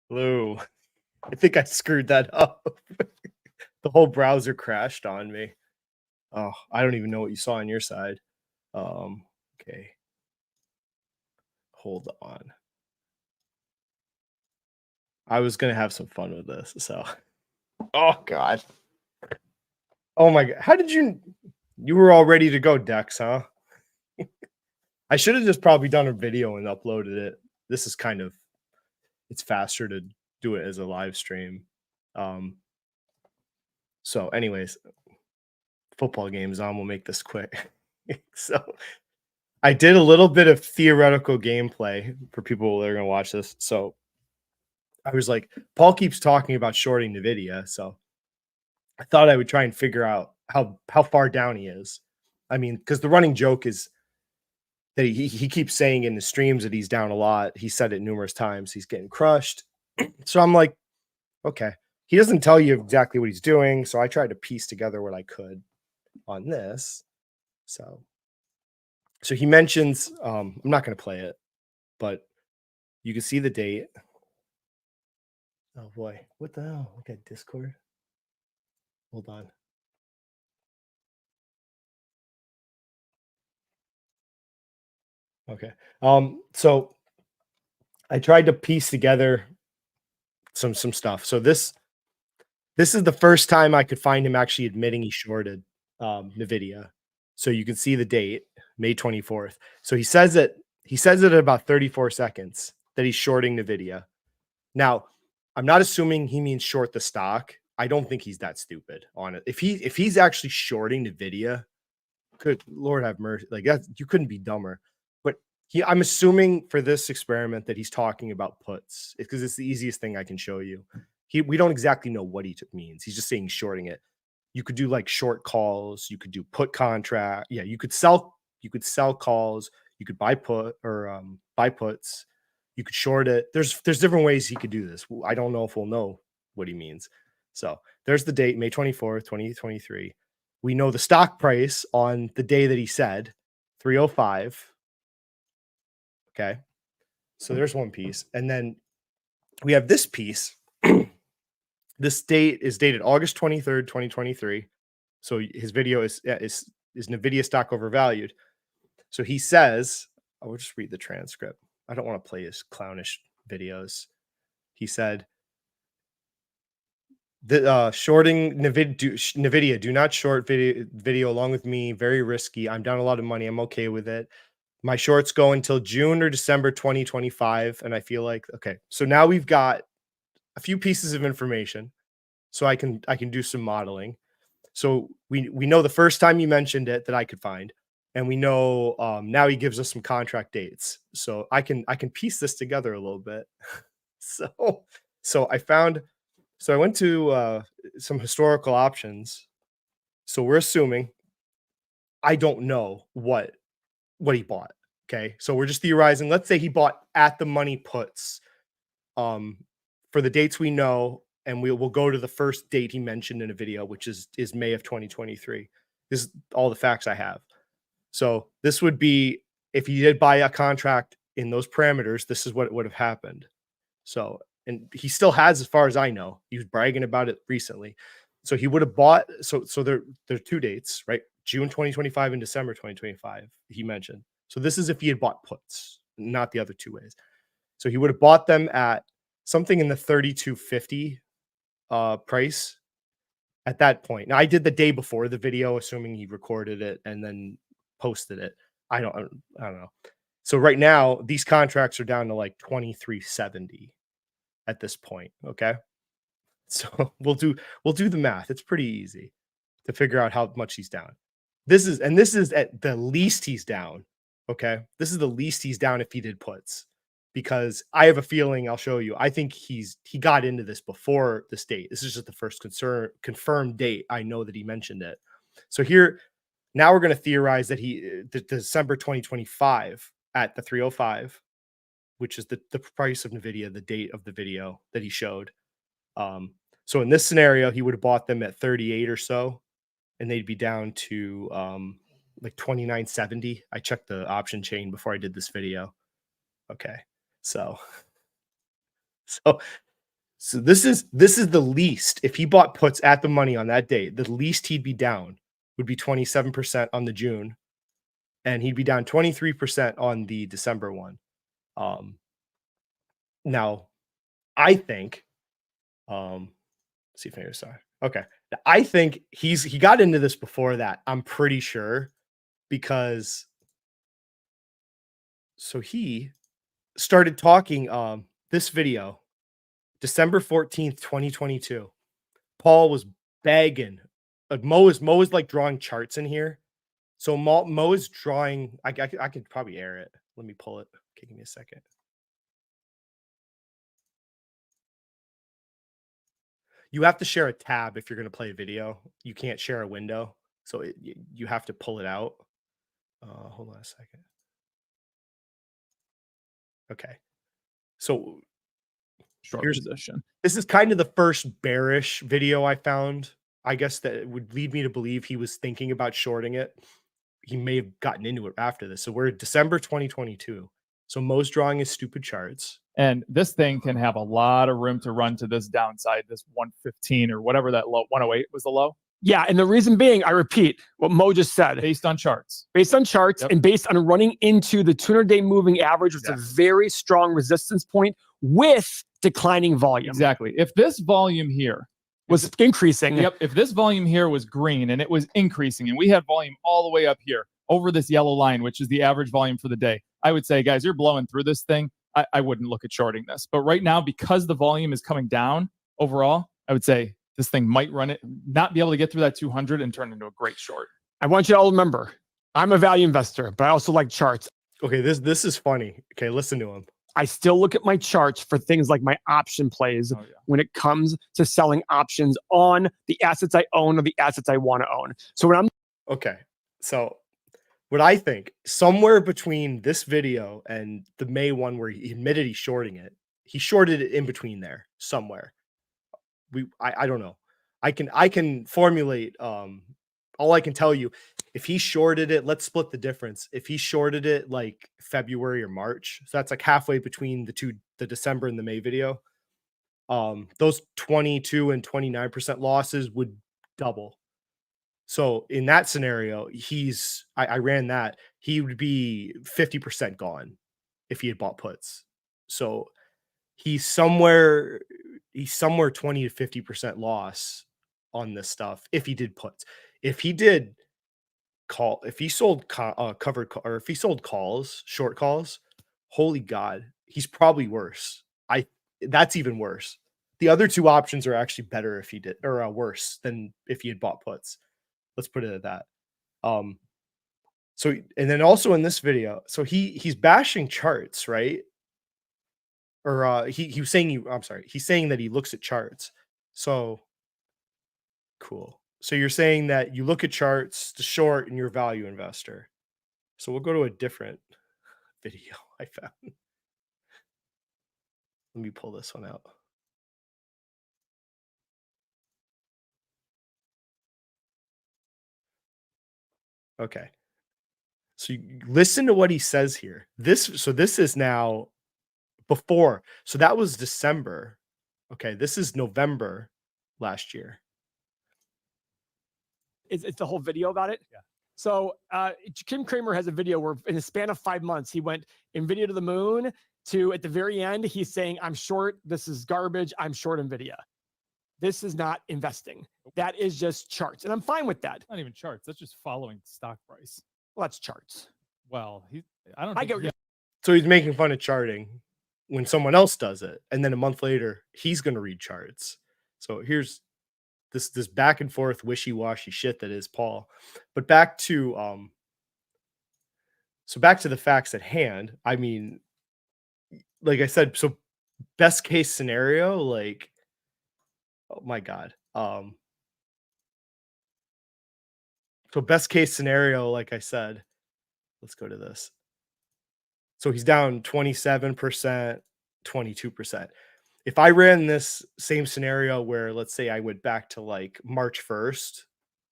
Hello. I think I screwed that up. The whole browser crashed on me. Oh, I don't even know what you saw on your side. Okay, hold on. I was gonna have some fun with this, so oh god. Oh my god. How did you were all ready to go, Dex, huh? I should have just probably done a video and uploaded it. This is kind of it's faster to do it as a live stream. Um, so anyways, football games on, we'll make this quick. So I did a little bit of theoretical gameplay for people that are gonna watch this. So I was like, Paul keeps talking about shorting Nvidia, so I thought I would try and figure out how far down he is. I mean, because the running joke is that he keeps saying in the streams that he's down a lot. He said it numerous times. He's getting crushed. So I'm like, okay. He doesn't tell you exactly what he's doing, so I tried to piece together what I could on this. So he mentions I'm not going to play it, but you can see the date. Oh boy, what the hell? Look at Discord. Hold on. Okay. So I tried to piece together some stuff. So this is the first time I could find him actually admitting he shorted Nvidia. So you can see the date, May 24th. So he says it at about 34 seconds that he's shorting Nvidia. Now, I'm not assuming he means short the stock. I don't think he's that stupid on it. If he's actually shorting Nvidia, good Lord have mercy. Like that, you couldn't be dumber. But I'm assuming for this experiment that he's talking about puts because it's the easiest thing I can show you. We don't exactly know what he means. He's just saying shorting it. You could do like short calls. You could do put contract. Yeah, you could sell. You could sell calls. You could buy put or buy puts. You could short it. There's different ways he could do this. I don't know if we'll know what he means. So there's the date, May 24th, 2023. We know the stock price on the day that he said 305. Okay. So there's one piece. And then we have this piece. This date is dated August 23rd, 2023. So his video is Nvidia stock overvalued. So he says, I will just read the transcript. I don't want to play his clownish videos. He said, the shorting Nvidia, do not short video along with me. Very risky. I'm down a lot of money. I'm okay with it. My shorts go until June or December 2025. And I feel like, okay, so now we've got a few pieces of information. So I can do some modeling. So we know the first time you mentioned it that I could find, and we know now he gives us some contract dates. So I can piece this together a little bit. So so I found so I went to some historical options. So we're assuming I don't know what he bought. Okay, so we're just theorizing. Let's say he bought at the money puts um, for the dates we know, and we'll go to the first date he mentioned in a video, which is May of 2023. This is all the facts I have. So this would be if he did buy a contract in those parameters, this is what would have happened. So and he still has, as far as I know, he was bragging about it recently. So he would have bought. So there are two dates, right? June 2025 and December 2025. He mentioned. So this is if he had bought puts, not the other two ways. So he would have bought them at something in the 3250 price at that point. Now I did the day before the video, assuming he recorded it and then posted it. I don't know. So right now these contracts are down to like 2370 at this point. Okay. So we'll do the math. It's pretty easy to figure out how much he's down. This is at the least he's down. Okay. This is the least he's down if he did puts. Because I have a feeling I'll show you. I think he got into this before this date. This is just the first confirmed date. I know that he mentioned it. So here now we're going to theorize that the December 2025 at the 305, which is the price of Nvidia, the date of the video that he showed. So in this scenario, he would have bought them at 38 or so, and they'd be down to like 2970. I checked the option chain before I did this video. Okay. So so So this is the least. If he bought puts at the money on that day, the least he'd be down would be 27% on the June, and he'd be down 23% on the December one. Um, Now I think, see if I saw. Okay. I think he got into this before that. I'm pretty sure because so he started talking this video December 14th, 2022. Paul was begging. Mo is like drawing charts in here. So Mo is drawing. I could probably air it. Let me pull it. Okay, give me a second. You have to share a tab if you're going to play a video. You can't share a window, so you have to pull it out. Hold on a second. Okay, so Short here's position. this is kind of the first bearish video I found. I guess that would lead me to believe he was thinking about shorting it. He may have gotten into it after this. So we're December 2022. So Mo's drawing his stupid charts. And this thing can have a lot of room to run to this downside, this 115 or whatever that low, 108 was the low. Yeah, and the reason being, I repeat what Mo just said. Based on charts. Based on charts Yep. and based on running into the 200-day moving average, which is a very strong resistance point with declining volume. Exactly. If this volume here was increasing. Yep. If this volume here was green and it was increasing and we had volume all the way up here over this yellow line, which is the average volume for the day, I would say, guys, you're blowing through this thing. I wouldn't look at shorting this. But right now, because the volume is coming down overall, I would say this thing might run it, not be able to get through that 200 and turn into a great short. I want you to all remember, I'm a value investor, but I also like charts. Okay, this is funny. Okay, listen to him. I still look at my charts for things like my option plays when it comes to selling options on the assets I own or the assets I want to own. So when I'm okay, so what I think somewhere between this video and the May one where he admitted he's shorting it, he shorted it in between there somewhere. I don't know. I can formulate all I can tell you, if he shorted it, let's split the difference. If he shorted it like February or March, so that's like halfway between the December and the May video. Those 22 and 29% losses would double. So in that scenario, I ran that, he would be 50% gone if he had bought puts. So he's somewhere 20 to 50% loss on this stuff if he did puts. If he did if he sold covered or if he sold calls, short calls, holy god, he's probably worse. That's even worse. The other two options are actually better if he did, or worse than if he had bought puts. Let's put it at that. So and then also in this video, so he's bashing charts, right? Or he was saying he's saying that he looks at charts. So cool. So you're saying that you look at charts to short and you're a value investor. So we'll go to a different video I found. Let me pull this one out. Okay. So you listen to what he says here. This is now before. So that was December. Okay, this is November last year. it's the whole video about it. Yeah. So Kim Kramer has a video where in the span of 5 months, he went Nvidia to the moon to at the very end, he's saying, I'm short. This is garbage. I'm short Nvidia. This is not investing. That is just charts. And I'm fine with that. Not even charts. That's just following stock price. Well, that's charts. Well, I don't. I get what you're So he's making fun of charting when someone else does it, and then a month later he's going to read charts. So here's this back and forth wishy-washy shit that is Paul. But back to the facts at hand. I mean, like I said, so best case scenario, like, oh my god. So best case scenario, like I said, let's go to this. So he's down 27%, 22%. If I ran this same scenario where, let's say I went back to like March 1st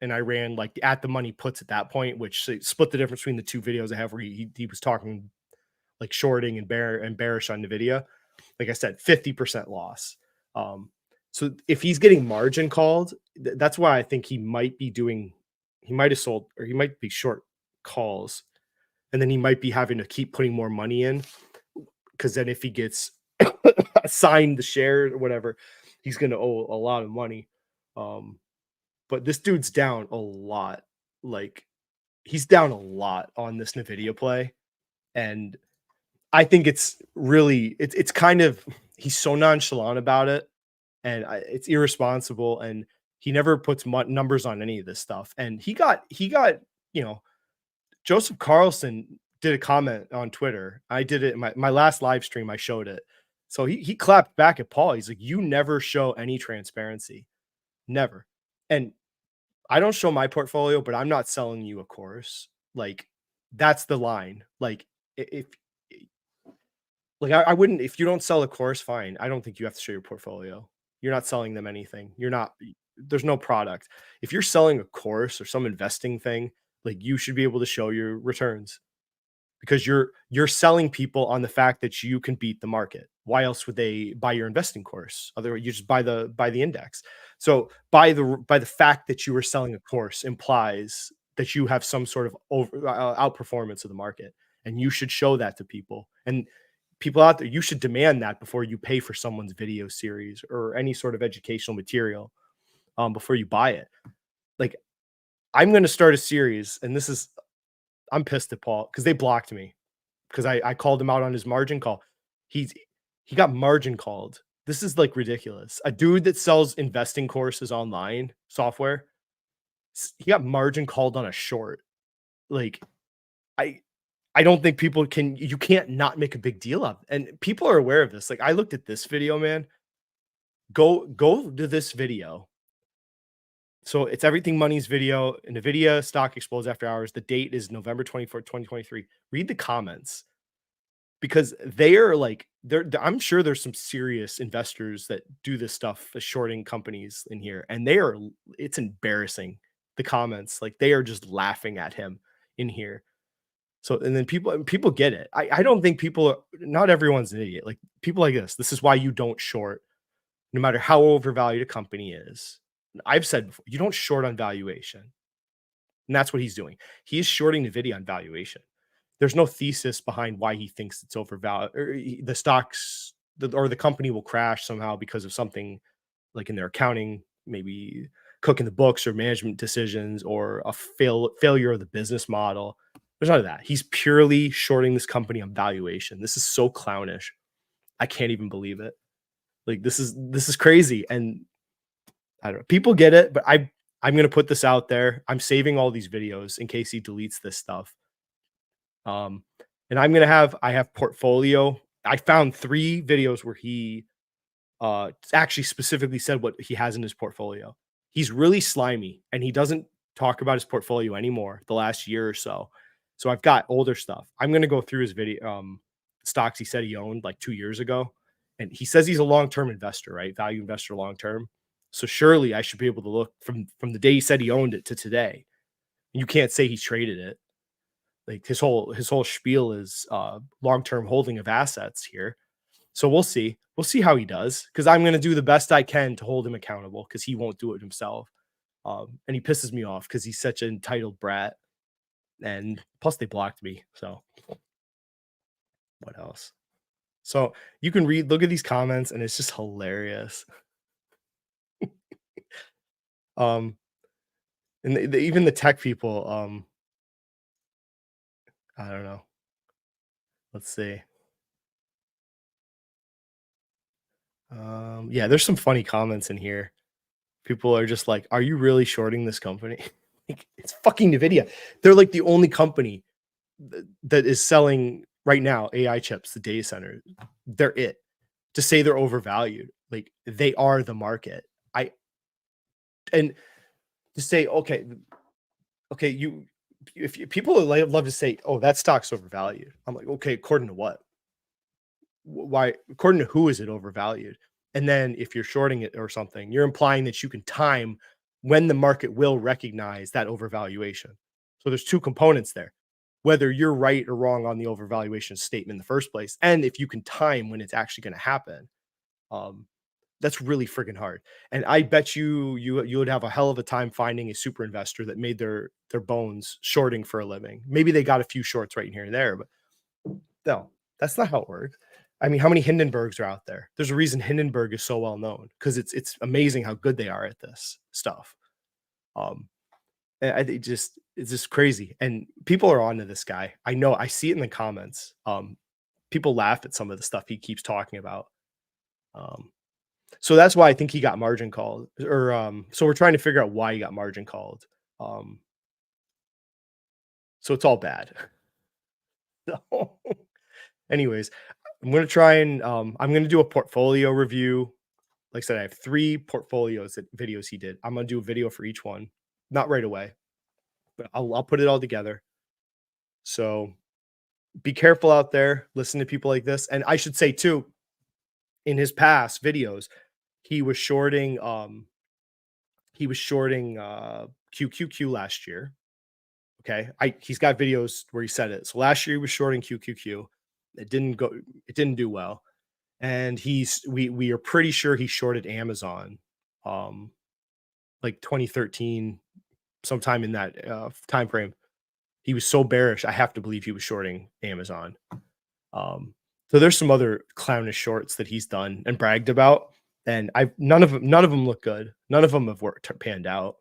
and I ran like at the money puts at that point, which split the difference between the two videos I have where he was talking like shorting and bearish on Nvidia. Like I said, 50% loss. So if he's getting margin called, that's why I think he might have sold, or he might be short calls, and then he might be having to keep putting more money in, because then if he gets assigned the shares or whatever, he's going to owe a lot of money. But this dude's down a lot. Like, he's down a lot on this Nvidia play, and I think it's kind of, he's so nonchalant about it, and it's irresponsible, and he never puts numbers on any of this stuff. And he got you know, Joseph Carlson did a comment on Twitter. I did it in my last live stream. I showed it. So he clapped back at Paul. He's like, "You never show any transparency, never." And I don't show my portfolio, but I'm not selling you a course. Like, that's the line. Like, if like I wouldn't, if you don't sell a course, fine. I don't think you have to show your portfolio. You're not selling them anything. You're not. There's no product. If you're selling a course or some investing thing, like, you should be able to show your returns, because you're selling people on the fact that you can beat the market. Why else would they buy your investing course? Otherwise, you just buy the index. So by the fact that you are selling a course implies that you have some sort of outperformance of the market, and you should show that to people. And people out there, you should demand that before you pay for someone's video series or any sort of educational material, before you buy it. Like, I'm going to start a series, and I'm pissed at Paul because they blocked me because I called him out on his margin call. He got margin called. This is, like, ridiculous. A dude that sells investing courses online software, he got margin called on a short. Like, I don't think you can't not make a big deal of it. And people are aware of this. Like, I looked at this video, man. Go to this video. So it's Everything Money's video. Nvidia stock explodes after hours. The date is November 24th, 2023. Read the comments, because they are like, I'm sure there's some serious investors that do this stuff, shorting companies in here, and it's embarrassing. The comments, like, they are just laughing at him in here. So, and then people get it. I don't think not everyone's an idiot. Like, people like this is why you don't short, no matter how overvalued a company is. I've said before, you don't short on valuation. And that's what he's doing. He is shorting Nvidia on valuation. There's no thesis behind why he thinks it's overvalued, or the stocks or the company will crash somehow because of something, like, in their accounting, maybe cooking the books or management decisions, or a failure of the business model. There's none of that. He's purely shorting this company on valuation. This is so clownish. I can't even believe it. Like, this is crazy. And I don't know. People get it, but I'm going to put this out there. I'm saving all these videos in case he deletes this stuff. And I have portfolio. I found 3 videos where he actually specifically said what he has in his portfolio. He's really slimy, and he doesn't talk about his portfolio anymore the last year or so. So I've got older stuff. I'm going to go through his video, stocks he said he owned like 2 years ago. And he says he's a long-term investor, right? Value investor, long-term. So surely I should be able to look from the day he said he owned it to today. You can't say he's traded it. Like, his whole spiel is long-term holding of assets here. So we'll see. We'll see how he does, because I'm going to do the best I can to hold him accountable, because he won't do it himself. And he pisses me off because he's such an entitled brat. And plus, they blocked me. So what else? So you can look at these comments, and it's just hilarious. And even the tech people, I don't know. Let's see. Yeah, there's some funny comments in here. People are just like, "Are you really shorting this company?" Like, it's fucking Nvidia. They're like the only company that is selling right now AI chips, the data center. They're it. To say they're overvalued, like, they are the market. And to say, okay, people love to say, "Oh, that stock's overvalued." I'm like, okay, according to what? Why? According to who is it overvalued? And then if you're shorting it or something, you're implying that you can time when the market will recognize that overvaluation. So there's 2 components there: whether you're right or wrong on the overvaluation statement in the first place, and if you can time when it's actually going to happen. That's really friggin' hard. And I bet you would have a hell of a time finding a super investor that made their bones shorting for a living. Maybe they got a few shorts right in here and there, but no, that's not how it works. I mean, how many Hindenburgs are out there? There's a reason Hindenburg is so well known because it's amazing how good they are at this stuff. Um, and it's just crazy, and people are onto this guy. I know, I see it in the comments. People laugh at some of the stuff he keeps talking about. Um, so that's why I think he got margin called, or so we're trying to figure out why he got margin called. Um, so it's all bad. So, anyways, I'm gonna try and I'm gonna do a portfolio review. Like I said, I have 3 portfolios that videos he did. I'm gonna do a video for each one, not right away, but I'll put it all together. So be careful out there. Listen to people like this, and I should say too, in his past videos, he was shorting QQQ last year. Okay, he's got videos where he said it. So last year he was shorting QQQ. It didn't do well. And we are pretty sure he shorted Amazon, like 2013, sometime in that time frame. He was so bearish. I have to believe he was shorting Amazon. So there's some other clownish shorts that he's done and bragged about, and none of them look good. None of them have panned out.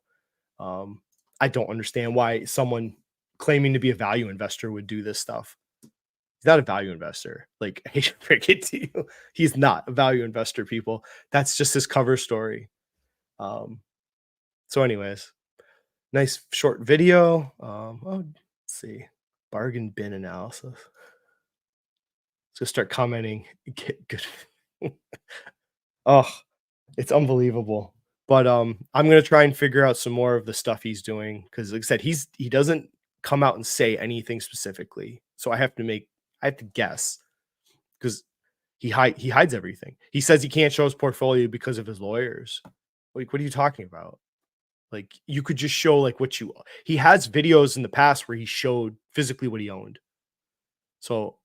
I don't understand why someone claiming to be a value investor would do this stuff. He's not a value investor. Like, I hate to break it to you, he's not a value investor, people. That's just his cover story. So anyways, nice short video. Let's see. Bargain bin analysis. So start commenting. Get good. Oh, it's unbelievable. But I'm gonna try and figure out some more of the stuff he's doing, because like I said, he doesn't come out and say anything specifically. So I have to guess, because he hides everything. He says he can't show his portfolio because of his lawyers. Like, what are you talking about? Like, you could just show like he has videos in the past where he showed physically what he owned. So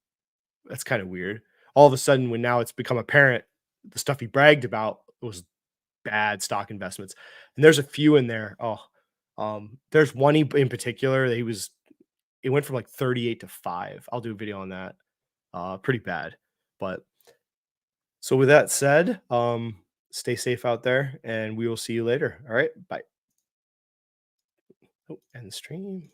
that's kind of weird. All of a sudden, when now it's become apparent, the stuff he bragged about was bad stock investments. And there's a few in there. There's one in particular that it went from like 38 to 5. I'll do a video on that. Pretty bad. But so with that said, stay safe out there, and we will see you later. All right. Bye. Oh, end stream.